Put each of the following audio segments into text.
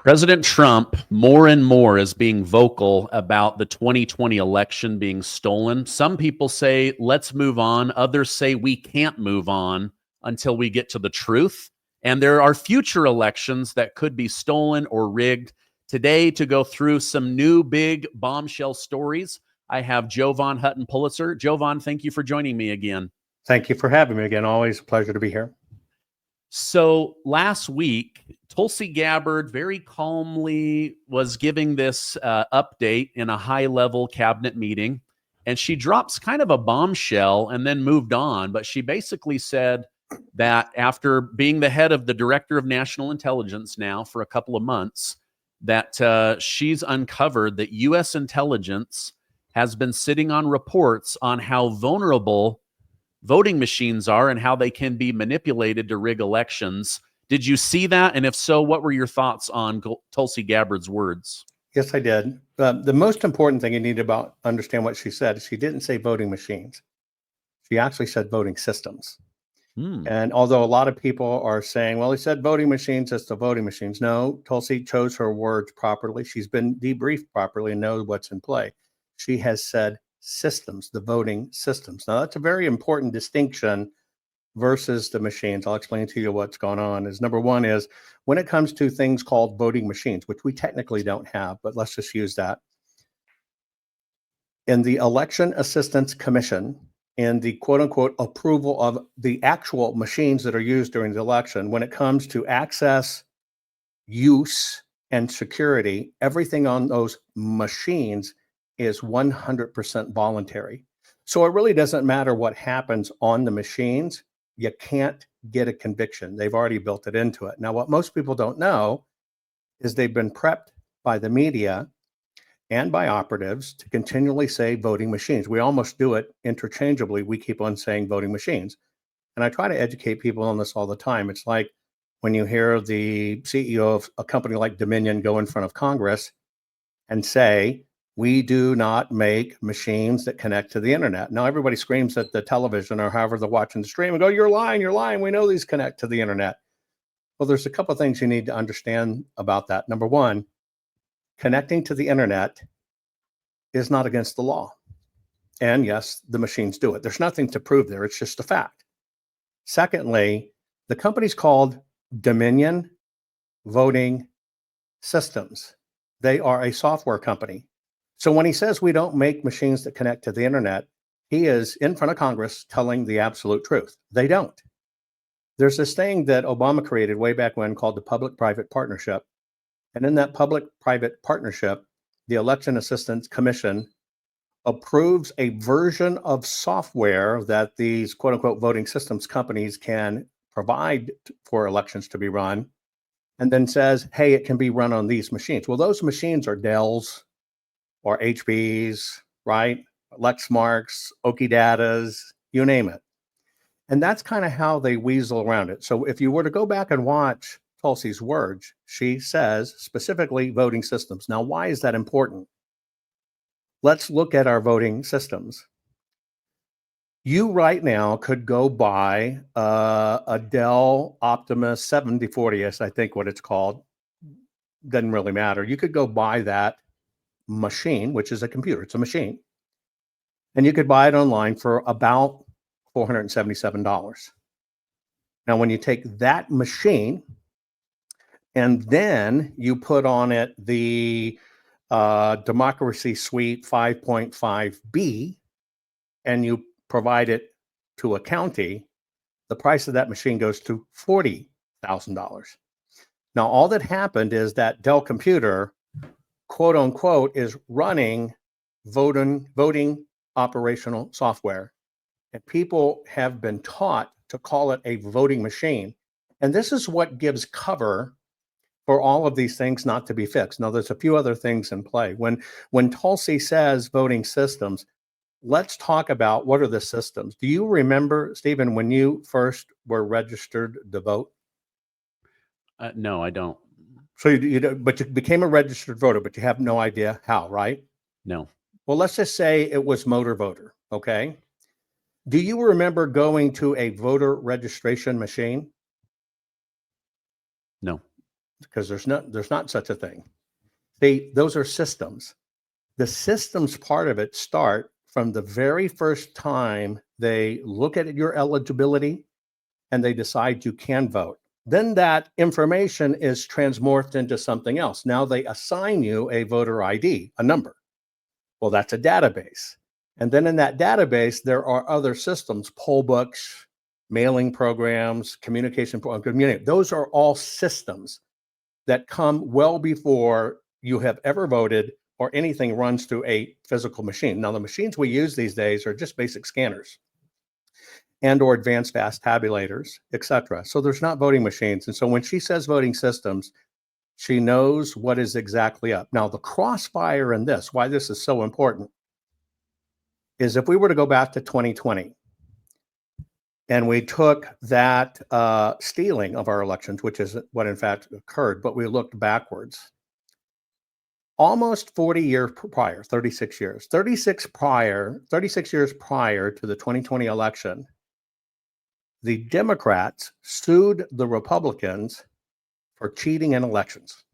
President Trump more and more is being vocal about the 2020 election being stolen. Some people say, let's move on. Others say we can't move on until we get to the truth. And there are future elections that could be stolen or rigged. Today, to go through some new big bombshell stories, I have Jovan Hutton Pulitzer. Jovan, thank you for joining me again. Thank you for having me again. Always a pleasure to be here. So last week, Tulsi Gabbard very calmly was giving this update in a high-level cabinet meeting, and she drops kind of a bombshell and then moved on. But she basically said that after being the head of the Director of National Intelligence now for a couple of months, that she's uncovered that U.S. intelligence has been sitting on reports on how vulnerable voting machines are and how they can be manipulated to rig elections. Did you see that? And if so, what were your thoughts on Tulsi Gabbard's words? Yes, I did. The most important thing you need to understand what she said is she didn't say voting machines. She actually said voting systems. And although a lot of people are saying, well, he said voting machines, it's the voting machines. No, Tulsi chose her words properly. She's been debriefed properly and knows what's in play. She has said systems, the voting systems. Now, that's a very important distinction versus the machines. I'll explain to you what's going on. Number one is when it comes to things called voting machines, which we technically don't have, but let's just use that. In the Election Assistance Commission, in the quote unquote approval of the actual machines that are used during the election, when it comes to access, use, and security, everything on those machines is 100% voluntary. So it really doesn't matter what happens on the machines. You can't get a conviction. They've already built it into it. Now, what most people don't know is they've been prepped by the media and by operatives to continually say voting machines. We almost do it interchangeably. We keep on saying voting machines. And I try to educate people on this all the time. It's like when you hear the CEO of a company like Dominion go in front of Congress and say, we do not make machines that connect to the internet. Now everybody screams at the television or however they're watching the stream and go, you're lying, we know these connect to the internet. Well, there's a couple of things you need to understand about that. Number one, connecting to the internet is not against the law. And yes, the machines do it. There's nothing to prove there. It's just a fact. Secondly, the company's called Dominion Voting Systems. They are a software company. So when he says we don't make machines that connect to the internet, he is in front of Congress telling the absolute truth. They don't. There's this thing that Obama created way back when called the public-private partnership. And in that public-private partnership, the Election Assistance Commission approves a version of software that these quote-unquote voting systems companies can provide for elections to be run, and then says, hey, it can be run on these machines. Well, those machines are Dells, or HPs, right? Lexmarks, Okidatas, you name it. And that's kind of how they weasel around it. So if you were to go back and watch Tulsi's words, she says specifically voting systems. Now, why is that important? Let's look at our voting systems. You right now could go buy a Dell Optimus 7040, I think what it's called. Doesn't really matter. You could go buy that machine, which is a computer. It's a machine. And you could buy it online for about $477. Now, when you take that machine and then you put on it the Democracy Suite 5.5B and you provide it to a county, the price of that machine goes to $40,000. Now, all that happened is that Dell computer, quote unquote, is running voting operational software. And people have been taught to call it a voting machine. And this is what gives cover for all of these things not to be fixed. Now, there's a few other things in play. When Tulsi says voting systems, let's talk about what are the systems. Do you remember, Stephen, when you first were registered to vote? No, I don't. So but you became a registered voter, but you have no idea how, right? No. Well, let's just say it was motor voter, okay? Do you remember going to a voter registration machine? No. because there's not such a thing. Those are systems. The systems part of it start from the very first time they look at your eligibility and they decide you can vote. Then that information is transmorphed into something else. Now they assign you a voter ID, a number. Well, that's a database. And then in that database, there are other systems, poll books, mailing programs, communication programs. Those are all systems that come well before you have ever voted or anything runs through a physical machine. Now, the machines we use these days are just basic scanners and or advanced fast tabulators, et cetera. So there's not voting machines. And so when she says voting systems, she knows what is exactly up. Now, the crossfire in this, why this is so important, is if we were to go back to 2020 and we took that stealing of our elections, which is what in fact occurred, but we looked backwards, almost 40 years prior, 36 years, 36 years prior to the 2020 election, the Democrats sued the Republicans for cheating in elections.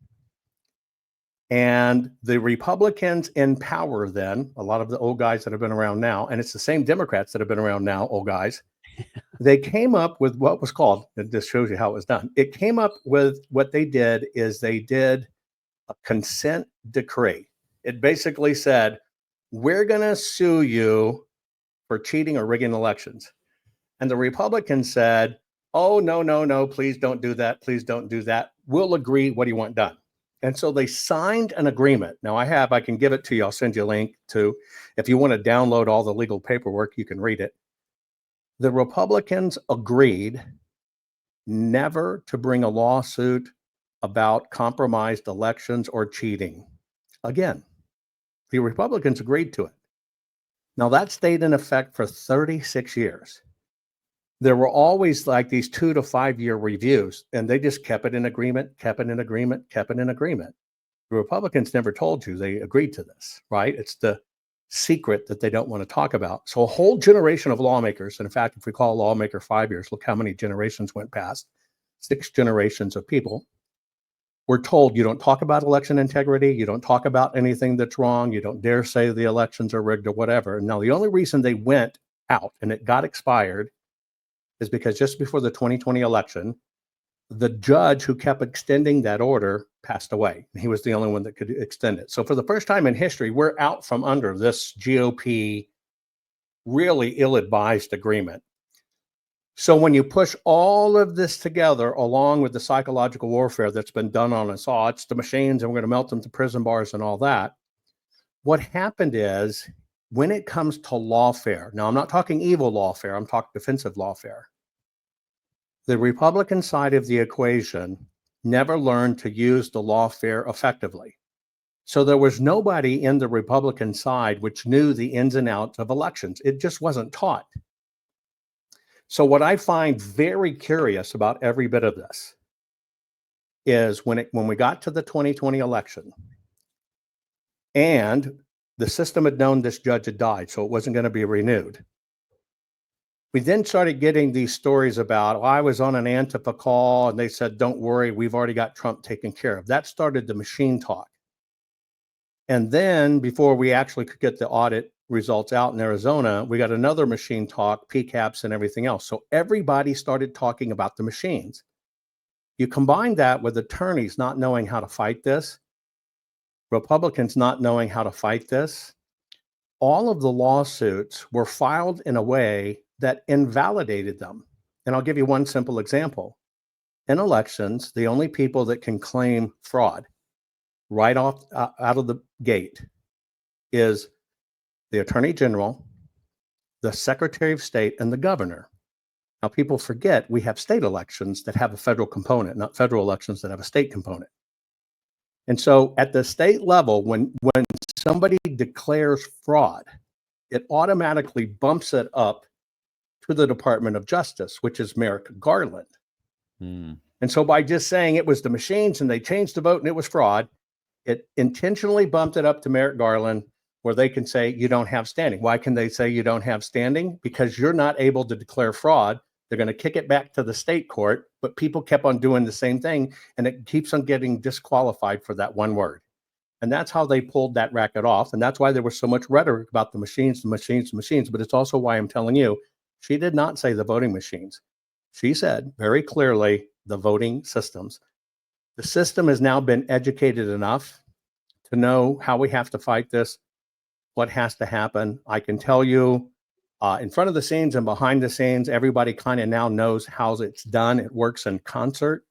And the Republicans in power then, a lot of the old guys that have been around now, and it's the same Democrats that have been around now, old guys, they came up with what was called, and this shows you how it was done. It came up with what they did is they did a consent decree. It basically said, we're going to sue you for cheating or rigging elections. And the Republicans said, oh, no, please don't do that. Please don't do that. We'll agree what you want done. And so they signed an agreement. Now I can give it to you. I'll send you a link to, if you want to download all the legal paperwork, you can read it. The Republicans agreed never to bring a lawsuit about compromised elections or cheating. Again, the Republicans agreed to it. Now that stayed in effect for 36 years. There were always like these 2 to 5 year reviews, and they just kept it in agreement. The Republicans never told you they agreed to this, right? It's the secret that they don't want to talk about. So a whole generation of lawmakers, and in fact, if we call a lawmaker 5 years, look how many generations went past, 6 generations of people, were told you don't talk about election integrity, you don't talk about anything that's wrong, you don't dare say the elections are rigged or whatever. Now, the only reason they went out and it got expired is because just before the 2020 election, the judge who kept extending that order passed away. He was the only one that could extend it. So for the first time in history, we're out from under this GOP really ill-advised agreement. So when you push all of this together, along with the psychological warfare that's been done on us all, it's the machines and we're going to melt them to prison bars and all that. What happened is, when it comes to lawfare, now I'm not talking evil lawfare, I'm talking defensive lawfare. The Republican side of the equation never learned to use the lawfare effectively. So there was nobody in the Republican side which knew the ins and outs of elections. It just wasn't taught. So what I find very curious about every bit of this is when we got to the 2020 election, and the system had known this judge had died, so it wasn't going to be renewed. We then started getting these stories about, I was on an Antifa call and they said, don't worry, we've already got Trump taken care of. That started the machine talk. And then before we actually could get the audit results out in Arizona, we got another machine talk, PCAPs and everything else. So everybody started talking about the machines. You combine that with attorneys not knowing how to fight this, Republicans not knowing how to fight this, all of the lawsuits were filed in a way that invalidated them. And I'll give you one simple example. In elections, the only people that can claim fraud right off out of the gate is the Attorney General, the Secretary of State, and the governor. Now, people forget we have state elections that have a federal component, not federal elections that have a state component. And so at the state level, when somebody declares fraud, it automatically bumps it up to the Department of Justice, which is Merrick Garland. And so by just saying it was the machines and they changed the vote and it was fraud, it intentionally bumped it up to Merrick Garland, where they can say you don't have standing. Why can they say you don't have standing? Because you're not able to declare fraud They're going to kick it back to the state court, but people kept on doing the same thing, and it keeps on getting disqualified for that one word. And that's how they pulled that racket off. And that's why there was so much rhetoric about the machines, the machines, the machines. But it's also why I'm telling you, she did not say the voting machines. She said very clearly the voting systems. The system has now been educated enough to know how we have to fight this, what has to happen. I can tell you in front of the scenes and behind the scenes, everybody kind of now knows how it's done. It works in concert.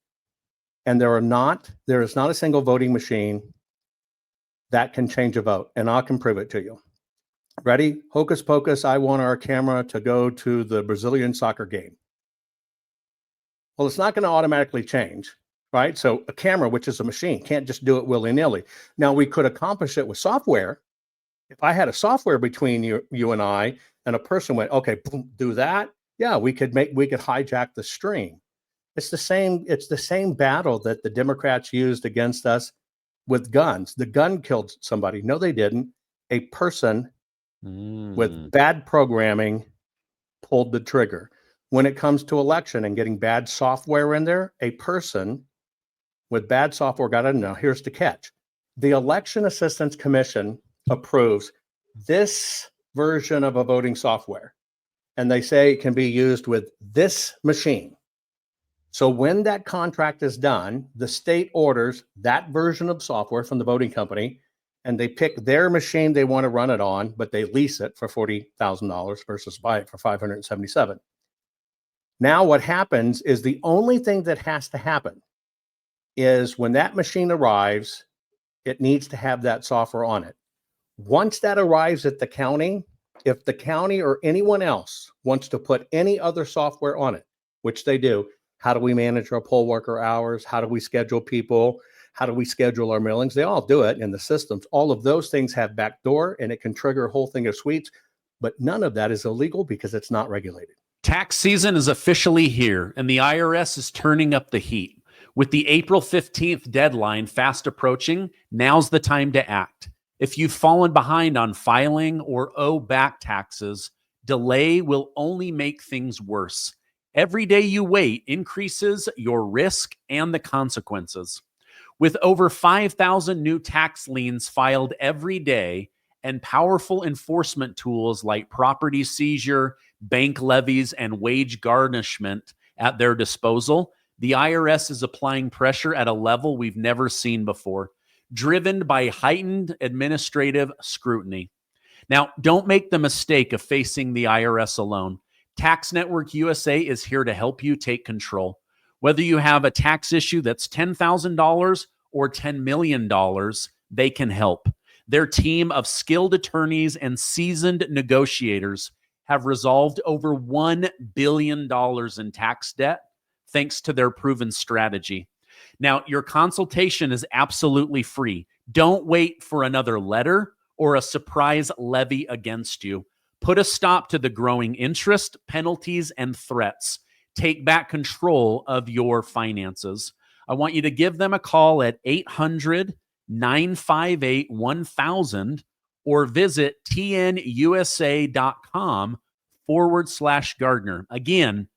And there is not a single voting machine that can change a vote. And I can prove it to you. Ready? Hocus pocus, I want our camera to go to the Brazilian soccer game. Well, it's not going to automatically change, right? So a camera, which is a machine, can't just do it willy-nilly. Now, we could accomplish it with software. If I had a software between you and I, and a person went, okay, boom, do that. Yeah, we could hijack the stream. It's the same battle that the Democrats used against us with guns. The gun killed somebody. No, they didn't. A person with bad programming pulled the trigger. When it comes to election and getting bad software in there, a person with bad software got it. Now, here's the catch. The Election Assistance Commission approves this version of a voting software, and they say it can be used with this machine. So when that contract is done, the state orders that version of software from the voting company, and they pick their machine they want to run it on, but they lease it for $40,000 versus buy it for $577. Now what happens is the only thing that has to happen is when that machine arrives, it needs to have that software on it. Once that arrives at the county, if the county or anyone else wants to put any other software on it, which they do, how do we manage our poll worker hours? How do we schedule people? How do we schedule our mailings? They all do it in the systems. All of those things have backdoor, and it can trigger a whole thing of suites, but none of that is illegal because it's not regulated. Tax season is officially here, and the IRS is turning up the heat. With the April 15th deadline fast approaching, now's the time to act. If you've fallen behind on filing or owe back taxes, delay will only make things worse. Every day you wait increases your risk and the consequences. With over 5,000 new tax liens filed every day and powerful enforcement tools like property seizure, bank levies, and wage garnishment at their disposal, the IRS is applying pressure at a level we've never seen before, driven by heightened administrative scrutiny. Now, don't make the mistake of facing the IRS alone. Tax Network USA is here to help you take control. Whether you have a tax issue that's $10,000 or $10 million, they can help. Their team of skilled attorneys and seasoned negotiators have resolved over $1 billion in tax debt thanks to their proven strategy. Now, your consultation is absolutely free. Don't wait for another letter or a surprise levy against you. Put a stop to the growing interest, penalties, and threats. Take back control of your finances. I want you to give them a call at 800-958-1000 or visit tnusa.com/Gardner. Again,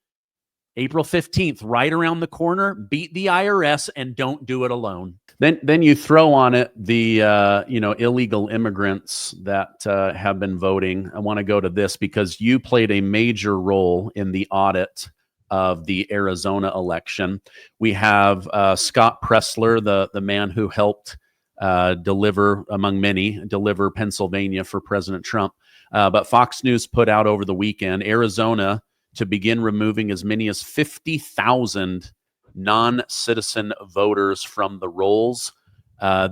April 15th, right around the corner. Beat the IRS and don't do it alone. Then you throw on it the illegal immigrants that have been voting. I want to go to this because you played a major role in the audit of the Arizona election. We have Scott Pressler, the man who helped deliver Pennsylvania for President Trump. But Fox News put out over the weekend, Arizona to begin removing as many as 50,000 non-citizen voters from the rolls.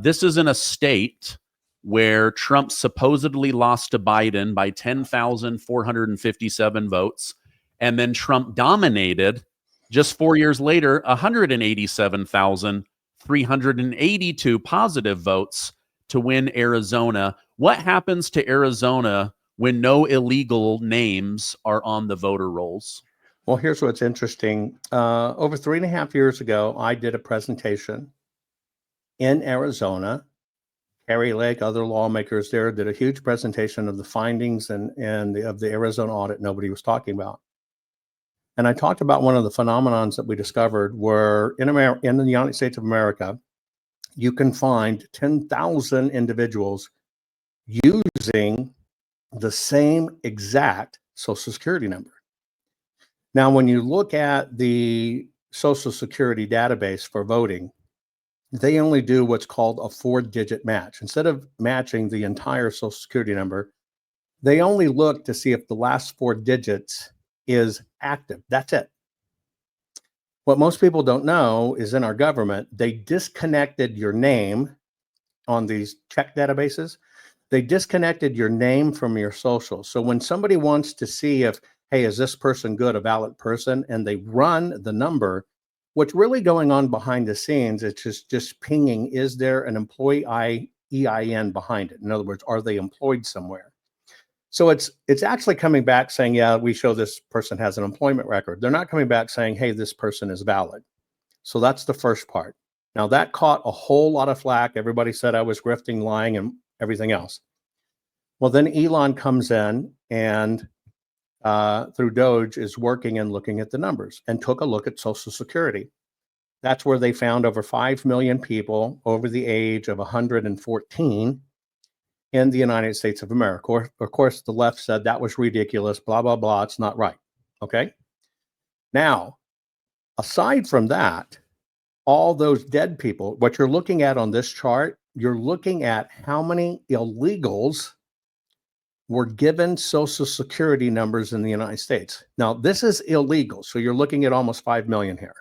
This is in a state where Trump supposedly lost to Biden by 10,457 votes. And then Trump dominated just 4 years later, 187,382 positive votes to win Arizona. What happens to Arizona when no illegal names are on the voter rolls? Well, here's what's interesting. Over 3.5 years ago, I did a presentation in Arizona. Carrie Lake, other lawmakers there, did a huge presentation of the findings and of the Arizona audit nobody was talking about. And I talked about one of the phenomenons that we discovered were in the United States of America, you can find 10,000 individuals using the same exact Social Security number. Now, when you look at the Social Security database for voting, they only do what's called a 4-digit match. Instead of matching the entire Social Security number, they only look to see if the last 4 digits is active. That's it. What most people don't know is in our government, they disconnected your name on these check databases. They disconnected your name from your social. So when somebody wants to see if, hey, is this person good, a valid person, and they run the number, what's really going on behind the scenes, it's just pinging, is there an employee EIN behind it? In other words, are they employed somewhere? So it's actually coming back saying, yeah, we show this person has an employment record. They're not coming back saying, hey, this person is valid. So that's the first part. Now that caught a whole lot of flack. Everybody said I was grifting, lying, and everything else. Well, then Elon comes in and through Doge is working and looking at the numbers and took a look at Social Security. That's where they found over 5 million people over the age of 114 in the United States of America. Of course, the left said that was ridiculous, blah, blah, blah. It's not right. Okay. Now, aside from that, all those dead people, what you're looking at on this chart, you're looking at how many illegals were given Social Security numbers in the United States. Now, this is illegal. So you're looking at almost 5 million here.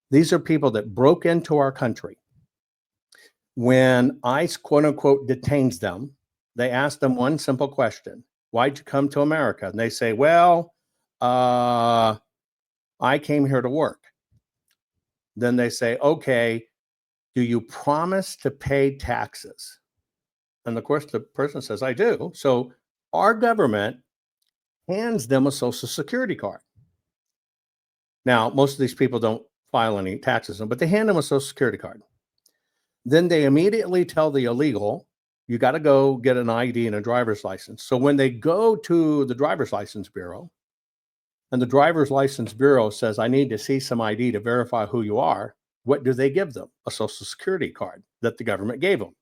These are people that broke into our country. When ICE, quote unquote, detains them, they ask them one simple question. Why'd you come to America? And they say, well, I came here to work. Then they say, okay, do you promise to pay taxes? And of course, the person says, I do. So our government hands them a Social Security card. Now, most of these people don't file any taxes, but they hand them a Social Security card. Then they immediately tell the illegal, you got to go get an ID and a driver's license. So when they go to the driver's license bureau and the driver's license bureau says, I need to see some ID to verify who you are, what do they give them? A Social Security card that the government gave them.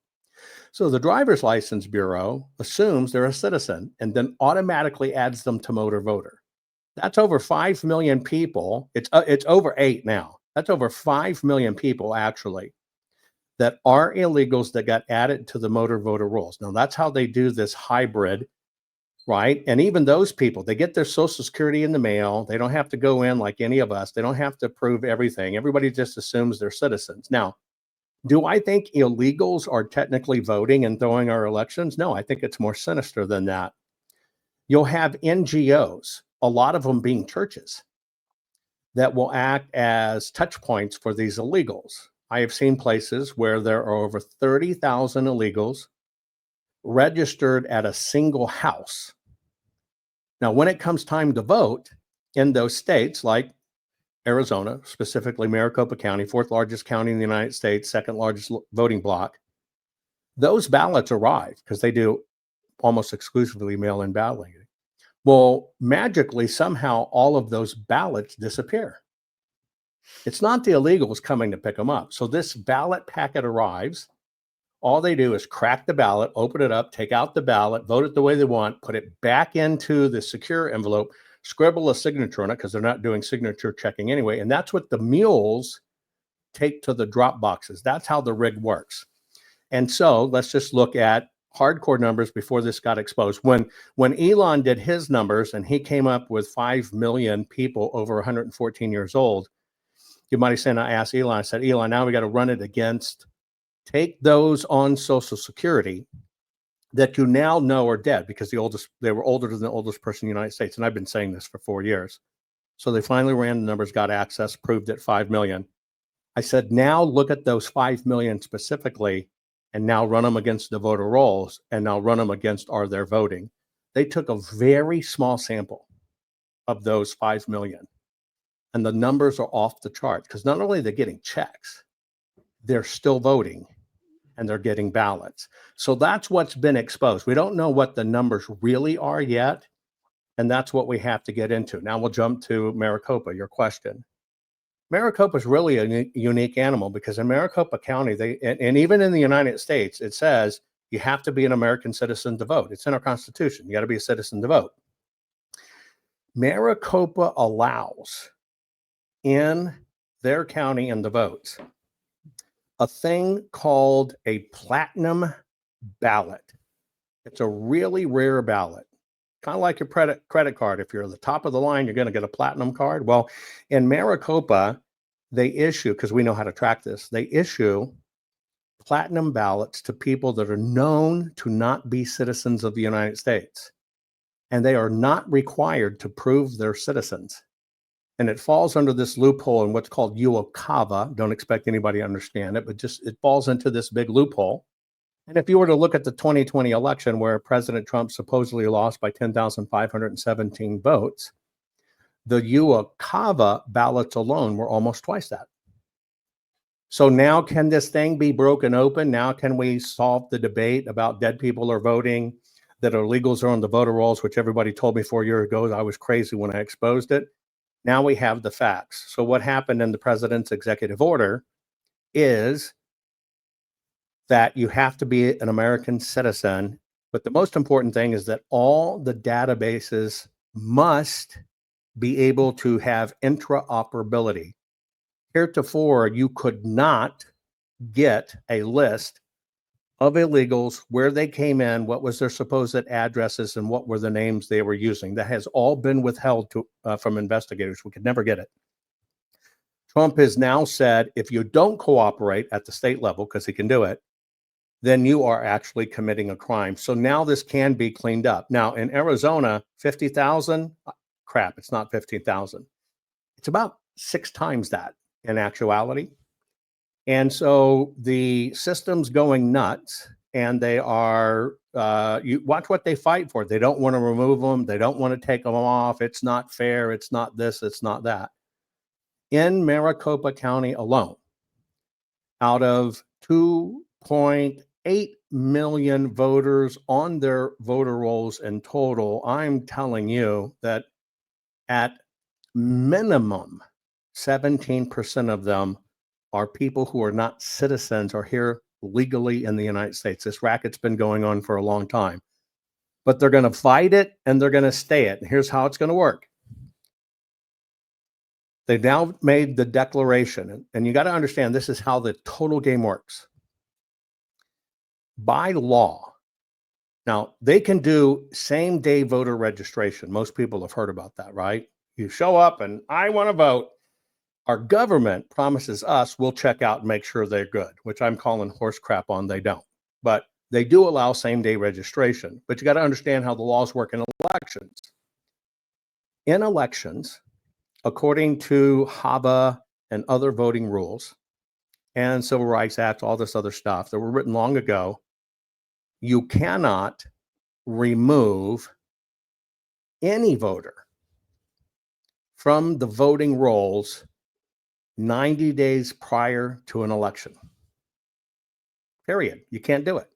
So the driver's license bureau assumes they're a citizen and then automatically adds them to motor voter. That's over 5 million people. It's over 8 now. That's over 5 million people actually that are illegals that got added to the motor voter rolls. Now that's how they do this hybrid, right? And even those people, they get their Social Security in the mail. They don't have to go in like any of us. They don't have to prove everything. Everybody just assumes they're citizens. Now, do I think illegals are technically voting and throwing our elections? No, I think it's more sinister than that. You'll have NGOs, a lot of them being churches, that will act as touch points for these illegals. I have seen places where there are over 30,000 illegals registered at a single house. Now, when it comes time to vote in those states like Arizona, specifically Maricopa County, 4th largest county in the United States, 2nd largest voting block, those ballots arrive because they do almost exclusively mail-in balloting. Well, magically, somehow all of those ballots disappear. It's not the illegals coming to pick them up. So this ballot packet arrives. All they do is crack the ballot, open it up, take out the ballot, vote it the way they want, put it back into the secure envelope, scribble a signature on it because they're not doing signature checking anyway. And that's what the mules take to the drop boxes. That's how the rig works. And so let's just look at hardcore numbers before this got exposed. When Elon did his numbers and he came up with 5 million people over 114 years old, you might have said, I asked Elon, I said, Elon, now we got to run it against, take those on Social Security that you now know are dead because they were older than the oldest person in the United States. And I've been saying this for 4 years. So they finally ran the numbers, got access, proved it 5 million. I said, now look at those 5 million specifically and now run them against the voter rolls and now run them against are they voting. They took a very small sample of those 5 million and the numbers are off the chart because not only are they getting checks, they're still voting and they're getting ballots. So that's what's been exposed. We don't know what the numbers really are yet. And that's what we have to get into. Now we'll jump to Maricopa, your question. Maricopa is really a unique animal because in Maricopa County, and even in the United States, it says you have to be an American citizen to vote. It's in our Constitution. You got to be a citizen to vote. Maricopa allows in their county and the votes a thing called a platinum ballot. It's a really rare ballot, kind of like your credit card. If you're at the top of the line, you're going to get a platinum card. Well, in Maricopa, they issue, because we know how to track this, they issue platinum ballots to people that are known to not be citizens of the United States. And they are not required to prove they're citizens. And it falls under this loophole in what's called UOCAVA. Don't expect anybody to understand it, but just it falls into this big loophole. And if you were to look at the 2020 election where President Trump supposedly lost by 10,517 votes, the UOCAVA ballots alone were almost twice that. So now can this thing be broken open? Now can we solve the debate about dead people are voting, that illegals are on the voter rolls, which everybody told me 4 years ago. I was crazy when I exposed it. Now we have the facts. So what happened in the president's executive order is that you have to be an American citizen. But the most important thing is that all the databases must be able to have interoperability. Heretofore, you could not get a list of illegals, where they came in, what was their supposed addresses, and what were the names they were using. That has all been withheld from investigators. We could never get it. Trump has now said, if you don't cooperate at the state level, because he can do it, then you are actually committing a crime. So now this can be cleaned up. Now in Arizona, 50,000, crap, it's not 15,000. It's about 6 times that in actuality. And so the system's going nuts, and they are, you watch what they fight for. They don't want to remove them. They don't want to take them off. It's not fair. It's not this. It's not that. In Maricopa County alone, out of 2.8 million voters on their voter rolls in total, I'm telling you that at minimum, 17% of them are people who are not citizens or here legally in the United States. This racket's been going on for a long time, but they're going to fight it and they're going to stay it. And here's how it's going to work. They've now made the declaration, and you got to understand this is how the total game works. By law, now they can do same-day voter registration. Most people have heard about that, right? You show up and I want to vote. Our government promises us we'll check out and make sure they're good, which I'm calling horse crap on. They don't. But they do allow same-day registration. But you got to understand how the laws work in elections. In elections, according to HAVA and other voting rules and Civil Rights Act, all this other stuff that were written long ago, you cannot remove any voter from the voting rolls 90 days prior to an election. Period. You can't do it.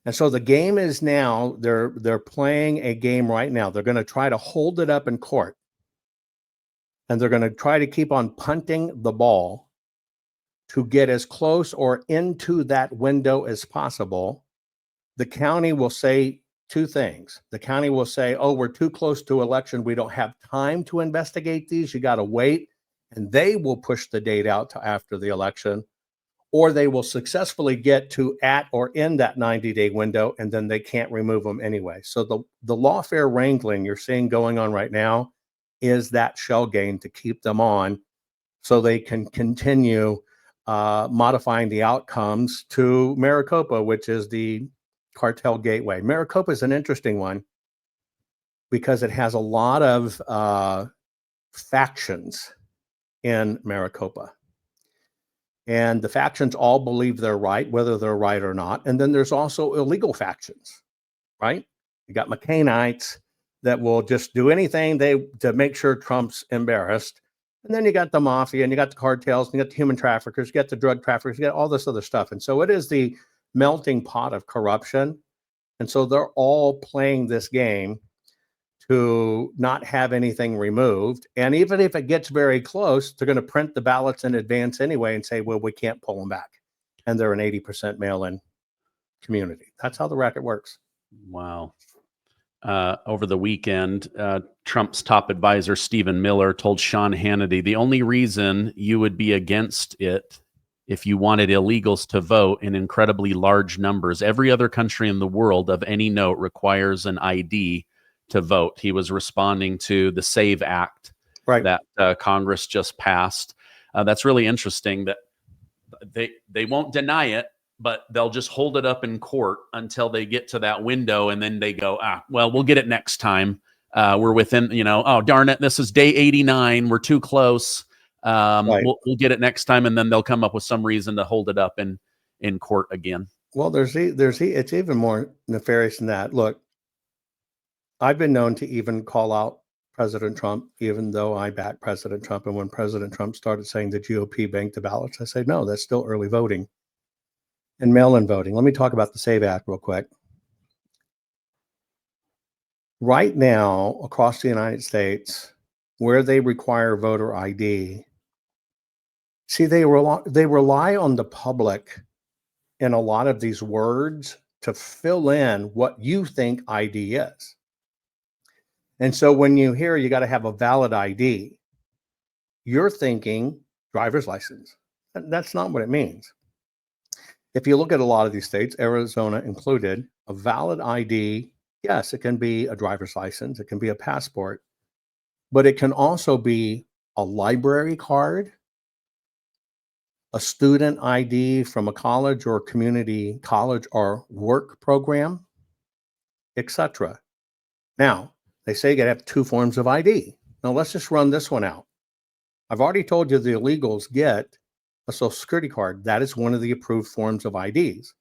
And so the game is now, they're playing a game right now. They're going to try to hold it up in court. And they're going to try to keep on punting the ball to get as close or into that window as possible. The county will say 2 things. The county will say, oh, we're too close to election. We don't have time to investigate these. You got to wait. And they will push the date out to after the election, or they will successfully get to at or in that 90-day window, and then they can't remove them anyway. So the lawfare wrangling you're seeing going on right now is that shell game to keep them on so they can continue modifying the outcomes to Maricopa, which is the cartel gateway. Maricopa is an interesting one because it has a lot of factions in Maricopa. And the factions all believe they're right, whether they're right or not. And then there's also illegal factions, right? You got McCainites that will just do anything to make sure Trump's embarrassed. And then you got the mafia, and you got the cartels, and you got the human traffickers, you got the drug traffickers, you got all this other stuff. And so it is the melting pot of corruption. And so they're all playing this game to not have anything removed. And even if it gets very close, they're going to print the ballots in advance anyway and say, well, we can't pull them back. And they're an 80% mail-in community. That's how the racket works. Wow. Over the weekend, Trump's top advisor, Stephen Miller, told Sean Hannity, the only reason you would be against it if you wanted illegals to vote in incredibly large numbers. Every other country in the world of any note requires an ID to vote. He was responding to the SAVE Act that Congress just passed. That's really interesting that they won't deny it, but they'll just hold it up in court until they get to that window, and then they go, well, we'll get it next time. We're within, oh, darn it, this is day 89. We're too close. We'll get it next time, and then they'll come up with some reason to hold it up in court again. Well, it's even more nefarious than that. Look, I've been known to even call out President Trump, even though I back President Trump. And when President Trump started saying the GOP banked the ballots, I said, no, that's still early voting and mail-in voting. Let me talk about the SAVE Act real quick. Right now, across the United States, where they require voter ID, see, they rely on the public in a lot of these words to fill in what you think ID is. And so when you hear you got to have a valid ID, you're thinking driver's license. That's not what it means. If you look at a lot of these states, Arizona included, a valid ID, yes, it can be a driver's license, it can be a passport, but it can also be a library card, a student ID from a college or community college or work program, etc. Now, they say you got to have 2 forms of ID. Now, let's just run this one out. I've already told you the illegals get a Social Security card. That is one of the approved forms of IDs.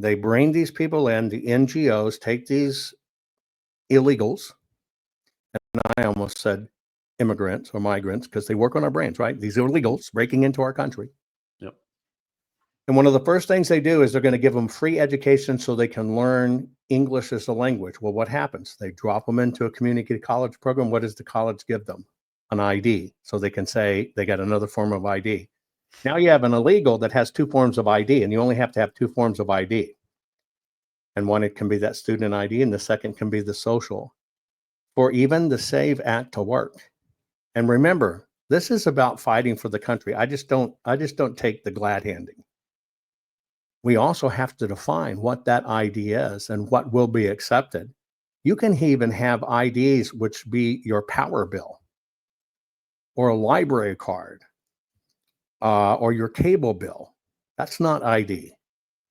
They bring these people in, the NGOs take these illegals, and I almost said immigrants or migrants because they work on our brains, right? These are illegals breaking into our country. Yep. And one of the first things they do is they're going to give them free education so they can learn English as a language. Well, what happens? They drop them into a community college program. What does the college give them? An ID. So they can say they got another form of ID. Now you have an illegal that has 2 forms of ID, and you only have to have 2 forms of ID. And one, it can be that student ID, and the second can be the social. For even the SAVE Act to work. And remember, this is about fighting for the country. I just don't take the glad handing. We also have to define what that ID is and what will be accepted. You can even have IDs which be your power bill or a library card or your cable bill. That's not ID.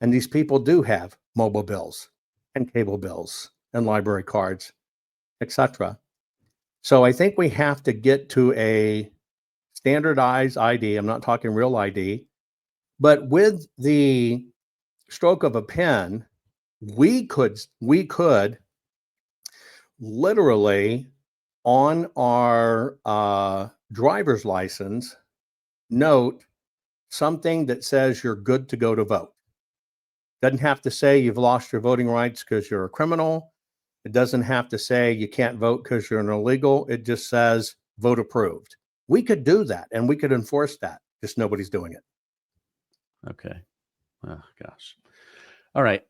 And these people do have mobile bills and cable bills and library cards, etc. So I think we have to get to a standardized ID. I'm not talking real ID, but with the stroke of a pen, we could literally on our driver's license note something that says you're good to go to vote. Doesn't have to say you've lost your voting rights because you're a criminal. It doesn't have to say you can't vote because you're an illegal. It just says vote approved. We could do that and we could enforce that. Just nobody's doing it. Okay. Oh, gosh. All right.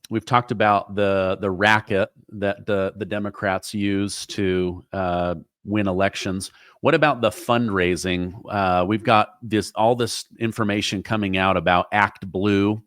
We've talked about the racket that the Democrats use to win elections. What about the fundraising? We've got all this information coming out about ActBlue.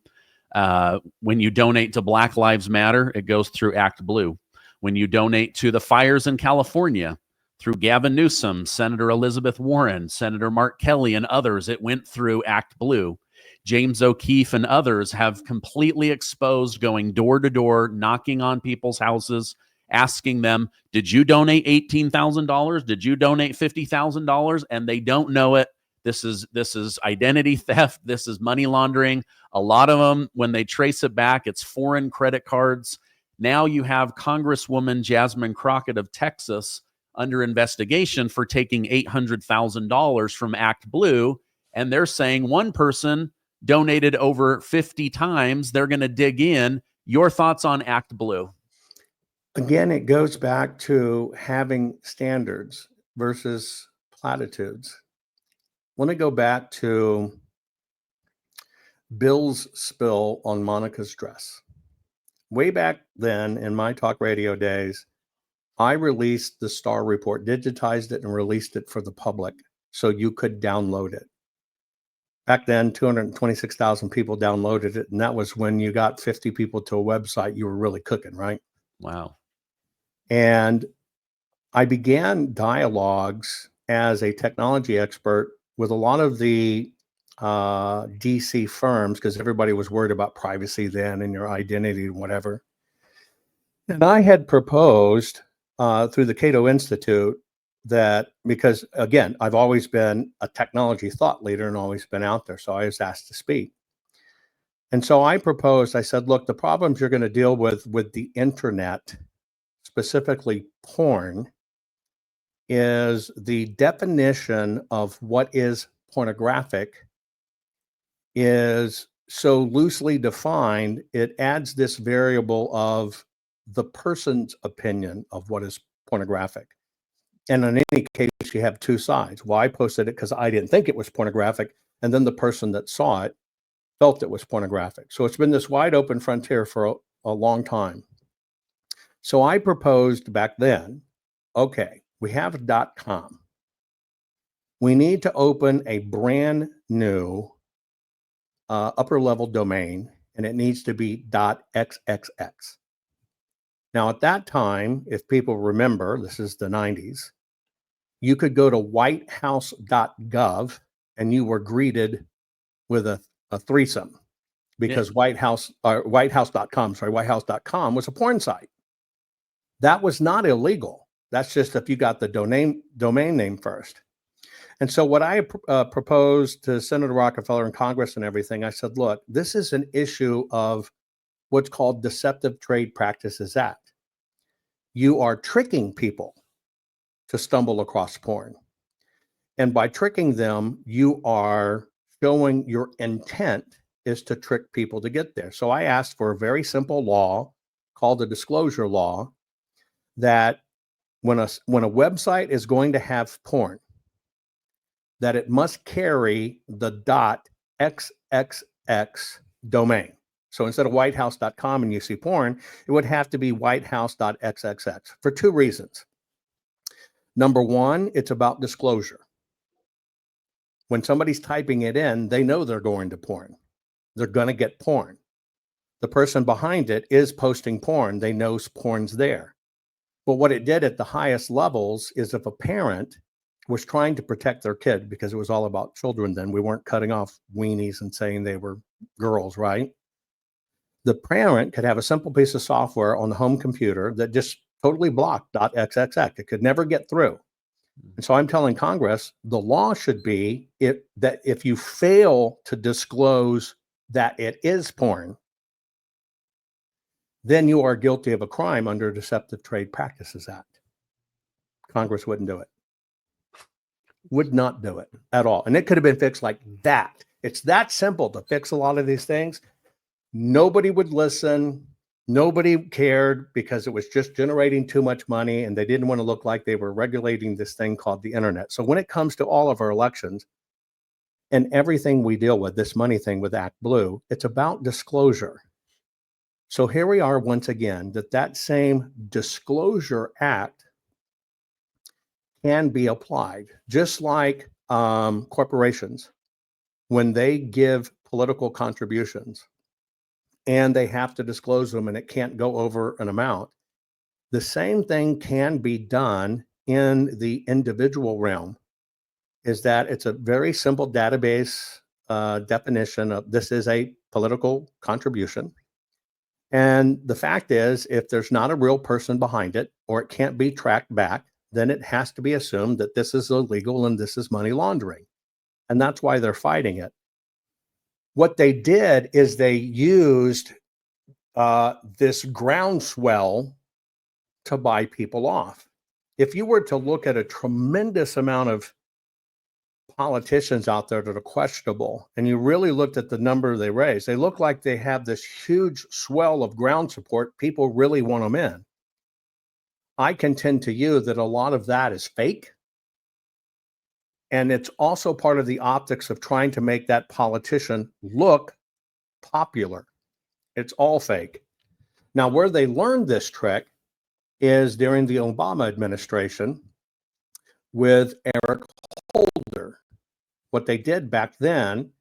When you donate to Black Lives Matter, it goes through ActBlue. When you donate to the fires in California, through Gavin Newsom, Senator Elizabeth Warren, Senator Mark Kelly, and others, it went through ActBlue. James O'Keefe and others have completely exposed going door to door, knocking on people's houses, asking them, did you donate $18,000? Did you donate $50,000? And they don't know it. This is identity theft. This is money laundering. A lot of them, when they trace it back, it's foreign credit cards. Now you have Congresswoman Jasmine Crockett of Texas under investigation for taking $800,000 from ActBlue. And they're saying one person donated over 50 times. They're going to dig in. Your thoughts on ActBlue? Again, it goes back to having standards versus platitudes. Let me go back to Bill's spill on Monica's dress. Way back then, in my talk radio days, I released the Star Report, digitized it, and released it for the public so you could download it. Back then, 226,000 people downloaded it, and that was when you got 50 people to a website, you were really cooking, right? Wow. And I began dialogues as a technology expert with a lot of the DC firms, because everybody was worried about privacy then and your identity and whatever. And I had proposed through the Cato Institute that, because again, I've always been a technology thought leader and always been out there, so I was asked to speak. And so I proposed, I said, look, the problems you're going to deal with the internet, specifically porn, is the definition of what is pornographic is so loosely defined, it adds this variable of the person's opinion of what is pornographic. And in any case, you have two sides. Well, I posted it because I didn't think it was pornographic, and then the person that saw it felt it was pornographic. So it's been this wide open frontier for a long time. So I proposed back then, okay, we have .com. We need to open a brand new upper level domain, and it needs to be .xxx. Now, at that time, if people remember, this is the 90s, you could go to whitehouse.gov and you were greeted with a threesome, because whitehouse.com was a porn site. That was not illegal. That's just if you got the domain name first. And so what I proposed to Senator Rockefeller in Congress and everything, I said, look, this is an issue of what's called Deceptive Trade Practices Act. You are tricking people to stumble across porn. And by tricking them, you are showing your intent is to trick people to get there. So I asked for a very simple law called the disclosure law, that when a website is going to have porn, that it must carry the .xxx domain. So instead of whitehouse.com and you see porn, it would have to be whitehouse.xxx for two reasons. Number one, it's about disclosure. When somebody's typing it in, they know they're going to porn. They're going to get porn. The person behind it is posting porn. They know porn's there. But what it did at the highest levels is, if a parent was trying to protect their kid, because it was all about children then, we weren't cutting off weenies and saying they were girls, right? The parent could have a simple piece of software on the home computer that just totally blocked .xxx. It could never get through. And so I'm telling Congress, the law should be that if you fail to disclose that it is porn, then you are guilty of a crime under Deceptive Trade Practices Act. Congress wouldn't do it. Would not do it at all. And it could have been fixed like that. It's that simple to fix a lot of these things. Nobody would listen. Nobody cared, because it was just generating too much money, and they didn't want to look like they were regulating this thing called the internet. So when it comes to all of our elections and everything we deal with, this money thing with ActBlue, it's about disclosure. So here we are once again, that same disclosure act can be applied, just like corporations, when they give political contributions and they have to disclose them and it can't go over an amount. The same thing can be done in the individual realm, is that it's a very simple database definition of this is a political contribution. And the fact is, if there's not a real person behind it, or it can't be tracked back, then it has to be assumed that this is illegal and this is money laundering. And that's why they're fighting it. What they did is they used this groundswell to buy people off. If you were to look at a tremendous amount of politicians out there that are questionable, and you really looked at the number they raised, they look like they have this huge swell of ground support. People really want them in. I contend to you that a lot of that is fake. And it's also part of the optics of trying to make that politician look popular. It's all fake. Now, where they learned this trick is during the Obama administration with Eric Holder. What they did back then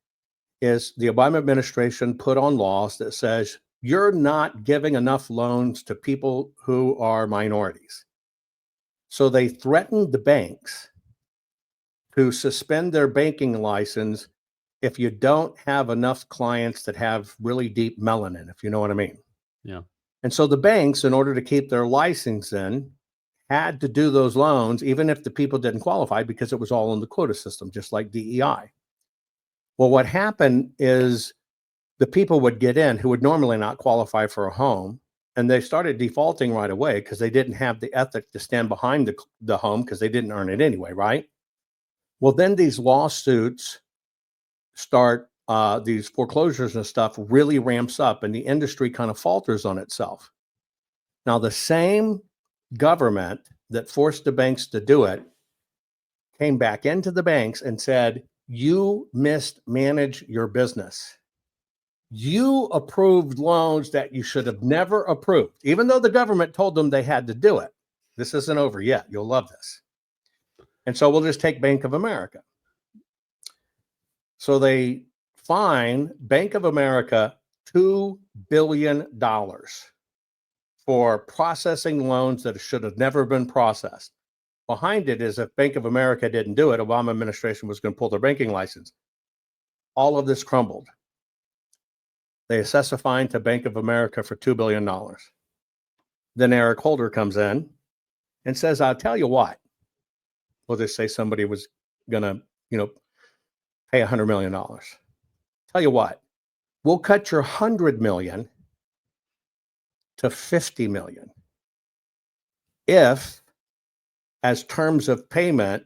is the Obama administration put on laws that says you're not giving enough loans to people who are minorities. So they threatened the banks to suspend their banking license if you don't have enough clients that have really deep melanin, if you know what I mean. Yeah. And so the banks, in order to keep their license in, had to do those loans, even if the people didn't qualify, because it was all in the quota system, just like DEI. Well, what happened is the people would get in who would normally not qualify for a home, and they started defaulting right away because they didn't have the ethic to stand behind the home because they didn't earn it anyway, right? Well, then these lawsuits start, these foreclosures and stuff really ramps up, and the industry kind of falters on itself. Now, the same government that forced the banks to do it came back into the banks and said, you mismanage your business. You approved loans that you should have never approved, even though the government told them they had to do it. This isn't over yet. You'll love this. And so we'll just take Bank of America. So they fine Bank of America $2 billion for processing loans that should have never been processed. Behind it is if Bank of America didn't do it, Obama administration was going to pull their banking license. All of this crumbled. They assess a fine to Bank of America for $2 billion. Then Eric Holder comes in and says, I'll tell you what. We'll just say somebody was going to, pay $100 million. Tell you what, we'll cut your $100 million to $50 million. If, as terms of payment,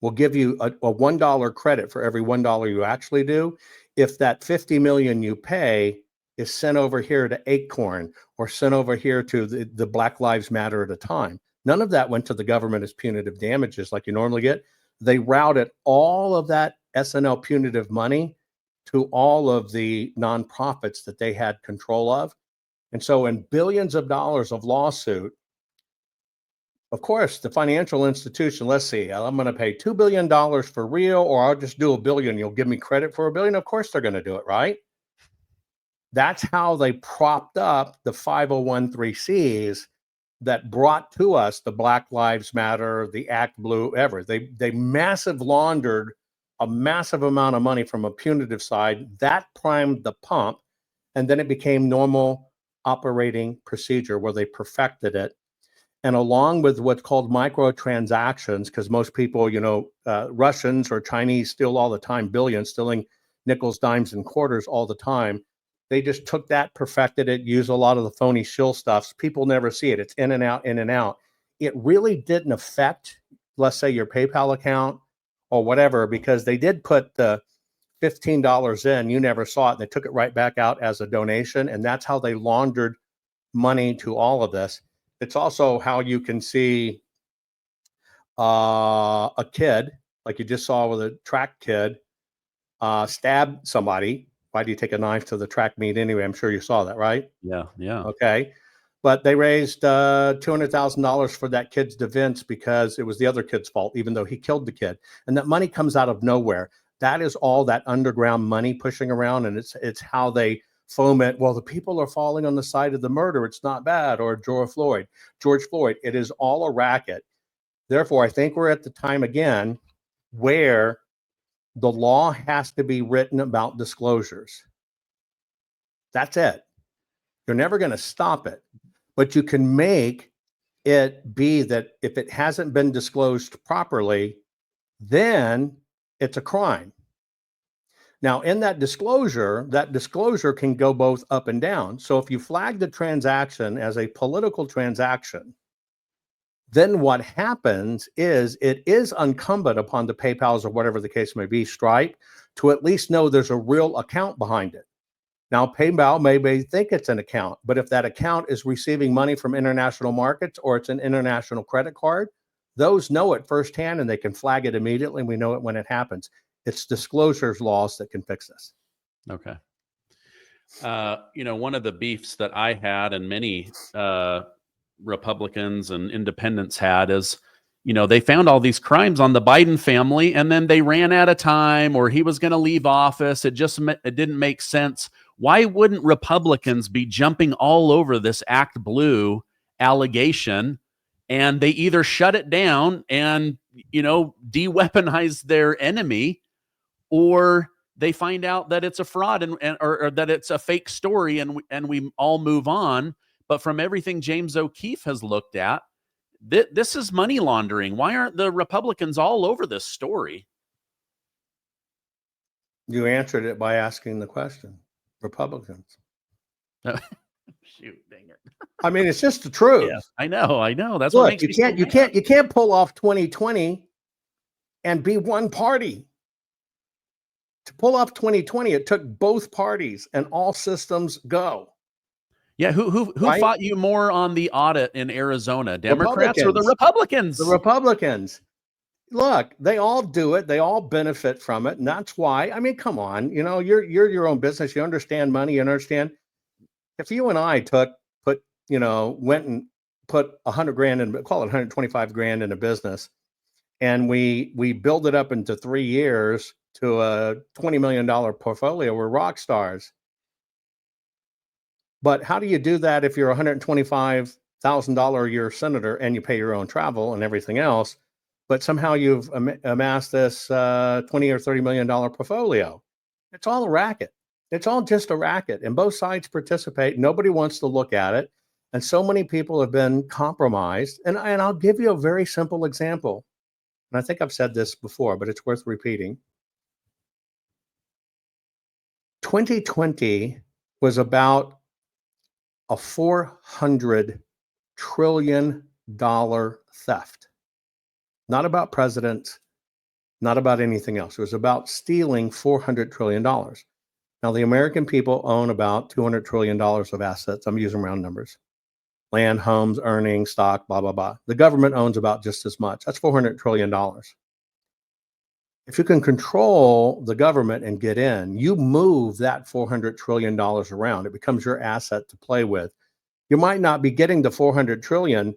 we'll give you a $1 credit for every $1 you actually do, if that $50 million you pay is sent over here to Acorn or sent over here to the Black Lives Matter at a time. None of that went to the government as punitive damages like you normally get. They routed all of that SNL punitive money to all of the nonprofits that they had control of. And so in billions of dollars of lawsuit, of course, the financial institution, let's see, I'm going to pay $2 billion for real, or I'll just do $1 billion. You'll give me credit for $1 billion. Of course, they're going to do it, right? That's how they propped up the 501(c)(3)s that brought to us the Black Lives Matter, the ActBlue, ever. They massive laundered a massive amount of money from a punitive side. That primed the pump, and then it became normal operating procedure where they perfected it. And along with what's called microtransactions, because most people, Russians or Chinese steal all the time, billions, stealing nickels, dimes, and quarters all the time. They just took that, perfected it, used a lot of the phony shill stuffs. People never see it. It's in and out, in and out. It really didn't affect, let's say, your PayPal account or whatever, because they did put the $15 in. You never saw it. They took it right back out as a donation. And that's how they laundered money to all of this. It's also how you can see a kid, like you just saw with a track kid, stab somebody. Why do you take a knife to the track meet anyway? I'm sure you saw that, right? Yeah. Okay. But they raised $200,000 for that kid's defense because it was the other kid's fault, even though he killed the kid. And that money comes out of nowhere. That is all that underground money pushing around, and it's how they foment. Well, the people are falling on the side of the murder. It's not bad. Or George Floyd. It is all a racket. Therefore, I think we're at the time again where the law has to be written about disclosures. That's it. You're never going to stop it, but you can make it be that if it hasn't been disclosed properly, then it's a crime. Now, in that disclosure can go both up and down. So if you flag the transaction as a political transaction, then what happens is it is incumbent upon the PayPals or whatever the case may be, Stripe, to at least know there's a real account behind it. Now, PayPal may think it's an account, but if that account is receiving money from international markets or it's an international credit card, those know it firsthand and they can flag it immediately. We know it when it happens. It's disclosures laws that can fix this. Okay. One of the beefs that I had and many Republicans and independents had is, they found all these crimes on the Biden family and then they ran out of time or he was going to leave office. It didn't make sense. Why wouldn't Republicans be jumping all over this ActBlue allegation, and they either shut it down and, de-weaponize their enemy, or they find out that it's a fraud or that it's a fake story and we all move on? But from everything James O'Keefe has looked at, this is money laundering. Why aren't the Republicans all over this story? You answered it by asking the question. Republicans. Shoot, dang it. I mean, it's just the truth. Yeah, I know. That's Look, what makes you can't pull off 2020 and be one party. To pull off 2020, it took both parties and all systems go. Yeah, who right? fought you more on the audit in Arizona, Democrats or the Republicans? The Republicans. Look, they all do it. They all benefit from it. And that's why, I mean, come on, you're your own business. You understand money. You understand. If you and I went and put 100 grand in, call it 125 grand in a business, and we build it up into 3 years to a $20 million portfolio, we're rock stars. But how do you do that if you're a $125,000 a year senator and you pay your own travel and everything else? But somehow you've amassed this $20 or $30 million portfolio. It's all a racket. It's all just a racket. And both sides participate. Nobody wants to look at it. And so many people have been compromised. And I'll give you a very simple example. And I think I've said this before, but it's worth repeating. 2020 was about a $400 trillion theft. Not about presidents, not about anything else. It was about stealing $400 trillion. Now, the American people own about $200 trillion of assets. I'm using round numbers. Land, homes, earnings, stock, blah, blah, blah. The government owns about just as much. That's $400 trillion. If you can control the government and get in, you move that $400 trillion around. It becomes your asset to play with. You might not be getting the 400 trillion,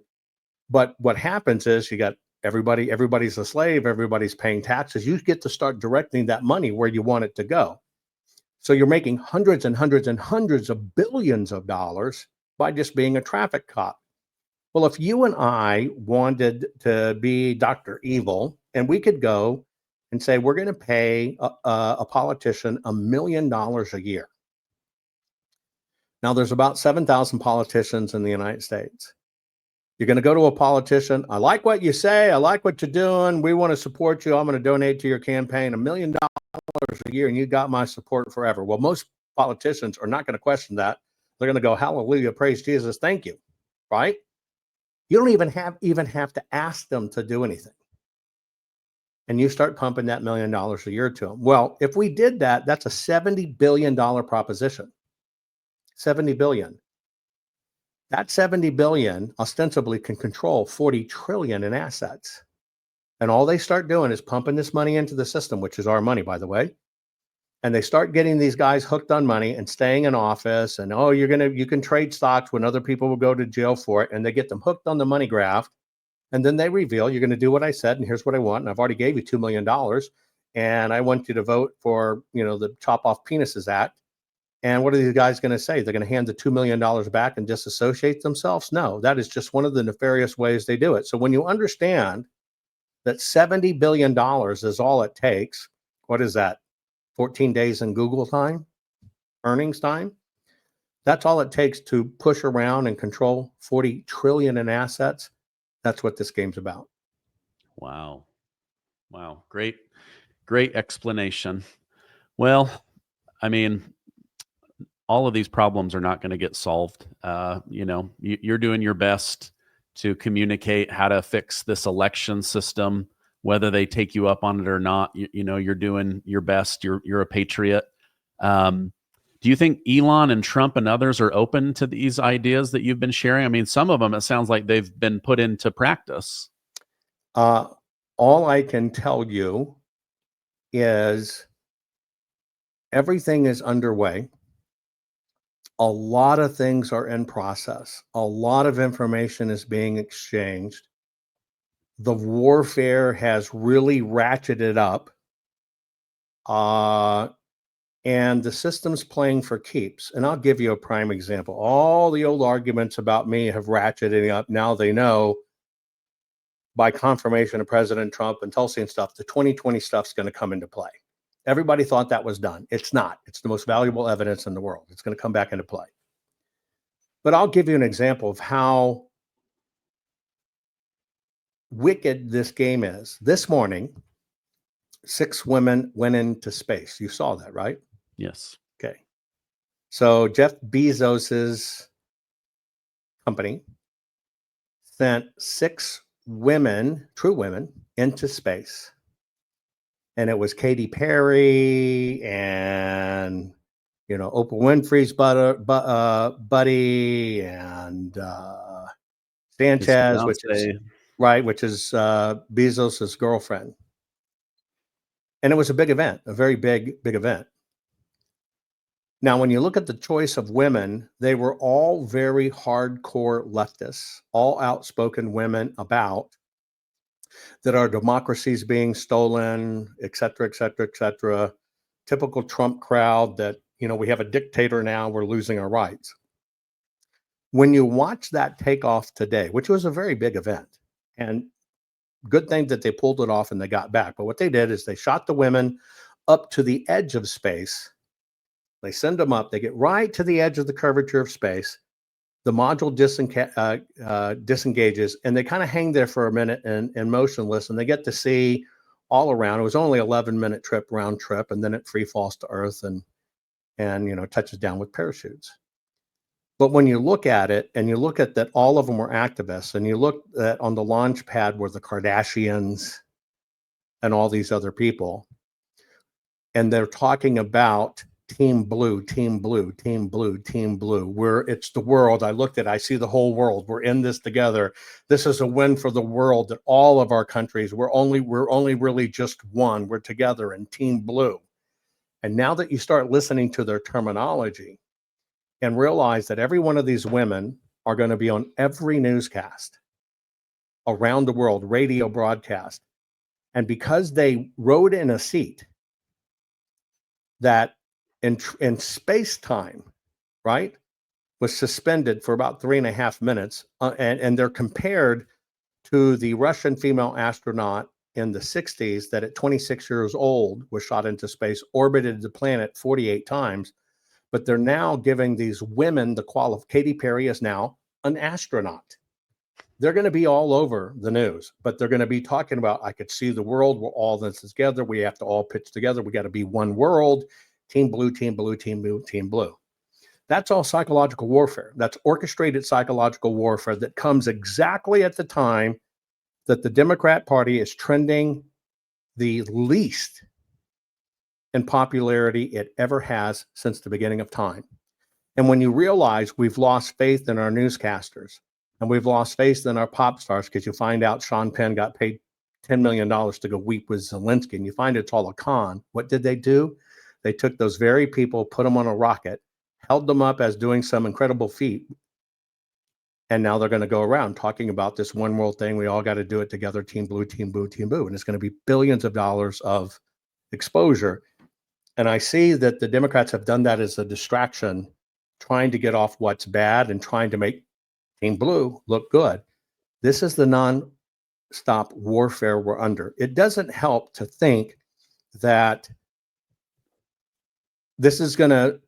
but what happens is you got everybody's a slave, everybody's paying taxes. You get to start directing that money where you want it to go. So you're making hundreds and hundreds and hundreds of billions of dollars by just being a traffic cop. Well, if you and I wanted to be Dr. Evil, and we could go and say, we're going to pay a politician $1 million a year. Now, there's about 7,000 politicians in the United States. You're going to go to a politician. I like what you say. I like what you're doing. We want to support you. I'm going to donate to your campaign $1 million a year, and you got my support forever. Well, most politicians are not going to question that. They're going to go, hallelujah, praise Jesus, thank you, right? You don't even have to ask them to do anything. And you start pumping that $1 million a year to them. Well, if we did that, that's a $70 billion proposition. 70 billion. That 70 billion ostensibly can control 40 trillion in assets. And all they start doing is pumping this money into the system, which is our money, by the way. And they start getting these guys hooked on money and staying in office. And, you can trade stocks when other people will go to jail for it. And they get them hooked on the money graft. And then they reveal, you're going to do what I said. And here's what I want. And I've already gave you $2 million. And I want you to vote for, the Chop Off Penises Act. And what are these guys going to say? They're going to hand the $2 million back and disassociate themselves? No, that is just one of the nefarious ways they do it. So when you understand that $70 billion is all it takes, what is that? 14 days in Google time, earnings time. That's all it takes to push around and control 40 trillion in assets. That's what this game's about. Wow. Great explanation. Well, I mean, all of these problems are not going to get solved. You're doing your best to communicate how to fix this election system, whether they take you up on it or not. You're doing your best. You're a patriot. Do Do you think Elon and Trump and others are open to these ideas that you've been sharing? I mean, some of them, it sounds like they've been put into practice. All I can tell you is everything is underway. A lot of things are in process. A lot of information is being exchanged. The warfare has really ratcheted up. And the system's playing for keeps. And I'll give you a prime example. All the old arguments about me have ratcheted up. Now they know by confirmation of President Trump and Tulsi and stuff, the 2020 stuff's going to come into play. Everybody thought that was done. It's not. It's the most valuable evidence in the world. It's going to come back into play. But I'll give you an example of how wicked this game is. This morning, 6 women went into space. You saw that, right? Yes. Okay. So Jeff Bezos's company sent 6 women, true women, into space. And it was Katy Perry and, Oprah Winfrey's buddy and Sanchez, which is Bezos's girlfriend. And it was a big event, a very big event. Now, when you look at the choice of women, they were all very hardcore leftists, all outspoken women about that our democracy is being stolen, et cetera, et cetera, et cetera. Typical Trump crowd that, we have a dictator now, we're losing our rights. When you watch that take off today, which was a very big event, and good thing that they pulled it off and they got back. But what they did is they shot the women up to the edge of space. They send them up. They get right to the edge of the curvature of space. The module disengages, and they kind of hang there for a minute and motionless, and they get to see all around. It was only 11-minute round trip, and then it free falls to Earth and touches down with parachutes. But when you look at it, and you look at that, all of them were activists, and you look at on the launch pad were the Kardashians and all these other people, and they're talking about Team Blue, Team Blue, Team Blue, Team Blue. It's the world. I see the whole world. We're in this together. This is a win for the world. That all of our countries, we're only really just one. We're together in Team Blue. And now that you start listening to their terminology, and realize that every one of these women are going to be on every newscast around the world, radio broadcast. And because they rode in a seat that in space-time, right, was suspended for about 3.5 minutes, and they're compared to the Russian female astronaut in the 60s that at 26 years old was shot into space, orbited the planet 48 times. But they're now giving these women the qualification. Katy Perry is now an astronaut. They're going to be all over the news, but they're going to be talking about, I could see the world. We're all this together. We have to all pitch together. We got to be one world. Team Blue, Team Blue, Team Blue, Team Blue. That's all psychological warfare. That's orchestrated psychological warfare that comes exactly at the time that the Democrat Party is trending the least in popularity it ever has since the beginning of time. And when you realize we've lost faith in our newscasters and we've lost faith in our pop stars, because you find out Sean Penn got paid $10 million to go weep with Zelensky, and you find it's all a con. What did they do? They took those very people, put them on a rocket, held them up as doing some incredible feat, and now they're going to go around talking about this one world thing. We all got to do it together, Team Blue, Team Blue, Team Blue. And it's going to be billions of dollars of exposure. And I see that the Democrats have done that as a distraction, trying to get off what's bad and trying to make Team Blue look good. This is the non-stop warfare we're under. It doesn't help to think that this is going to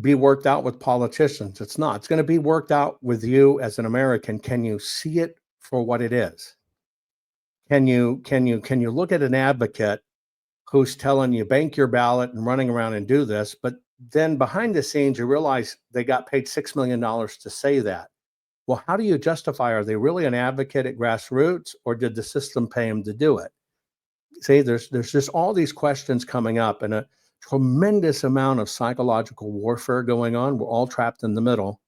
be worked out with politicians. It's not. It's going to be worked out with you as an American. Can you see it for what it is? Can you look at an advocate who's telling you bank your ballot and running around and do this, but then behind the scenes you realize they got paid $6 million to say that? Well, how do you justify? Are they really an advocate at grassroots, or did the system pay them to do it? See, there's just all these questions coming up, and tremendous amount of psychological warfare going on. We're all trapped in the middle.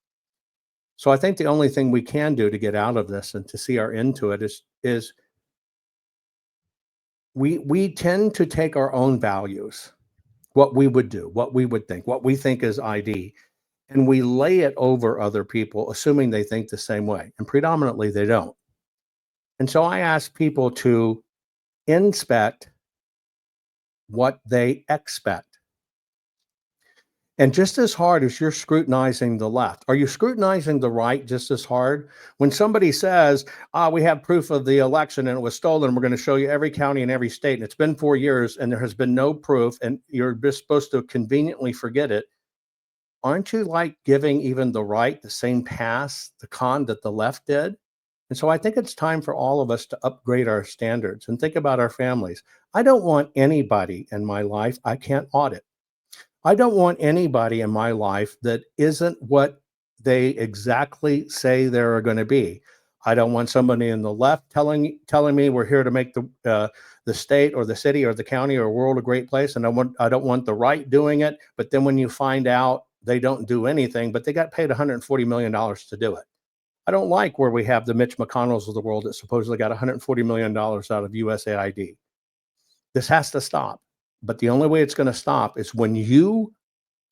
So I think the only thing we can do to get out of this and to see our end to it is we tend to take our own values, what we would do, what we would think, what we think is ID, and we lay it over other people, assuming they think the same way. And predominantly they don't. And so I ask people to inspect what they expect. And just as hard as you're scrutinizing the left, are you scrutinizing the right just as hard? When somebody says, we have proof of the election and it was stolen, we're going to show you every county and every state, and it's been 4 years and there has been no proof, and you're just supposed to conveniently forget it, aren't you like giving even the right the same pass, the con that the left did? And so I think it's time for all of us to upgrade our standards and think about our families. I don't want anybody in my life I can't audit. I don't want anybody in my life that isn't what they exactly say they're going to be. I don't want somebody in the left telling me we're here to make the state or the city or the county or world a great place, and I don't want the right doing it. But then when you find out they don't do anything, but they got paid $140 million to do it. I don't like where we have the Mitch McConnells of the world that supposedly got $140 million out of USAID. This has to stop. But the only way it's going to stop is when you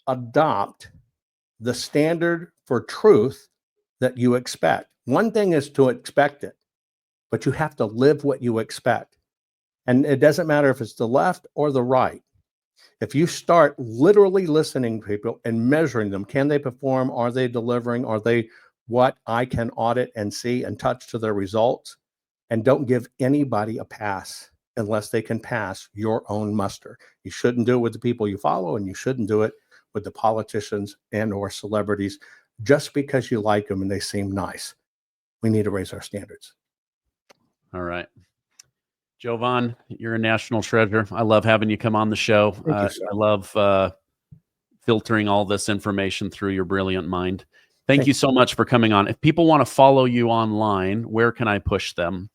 adopt the standard for truth that you expect. One thing is to expect it, but you have to live what you expect. And it doesn't matter if it's the left or the right. If you start literally listening to people and measuring them, can they perform? Are they delivering? Are they what I can audit and see and touch to their results? And don't give anybody a pass unless they can pass your own muster. You shouldn't do it with the people you follow, and you shouldn't do it with the politicians and or celebrities just because you like them and they seem nice. We need to raise our standards. All right. Jovan, you're a national treasure. I love having you come on the show. Thank you, I love filtering all this information through your brilliant mind. Thank you so much for coming on. If people want to follow you online, where can I push them?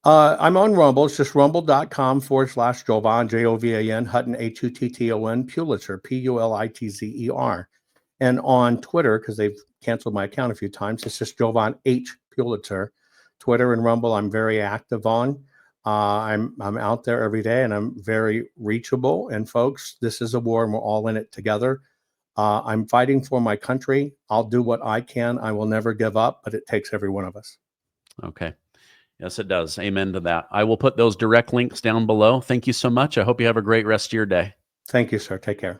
I'm on Rumble. It's just rumble.com/Jovan, Jovan, Hutton, Hutton, Pulitzer, Pulitzer. And on Twitter, because they've canceled my account a few times, it's just Jovan H. Pulitzer. Twitter and Rumble, I'm very active on. I'm out there every day, and I'm very reachable. And folks, this is a war, and we're all in it together. I'm fighting for my country. I'll do what I can. I will never give up, but it takes every one of us. Okay. Yes, it does. Amen to that. I will put those direct links down below. Thank you so much. I hope you have a great rest of your day. Thank you, sir. Take care.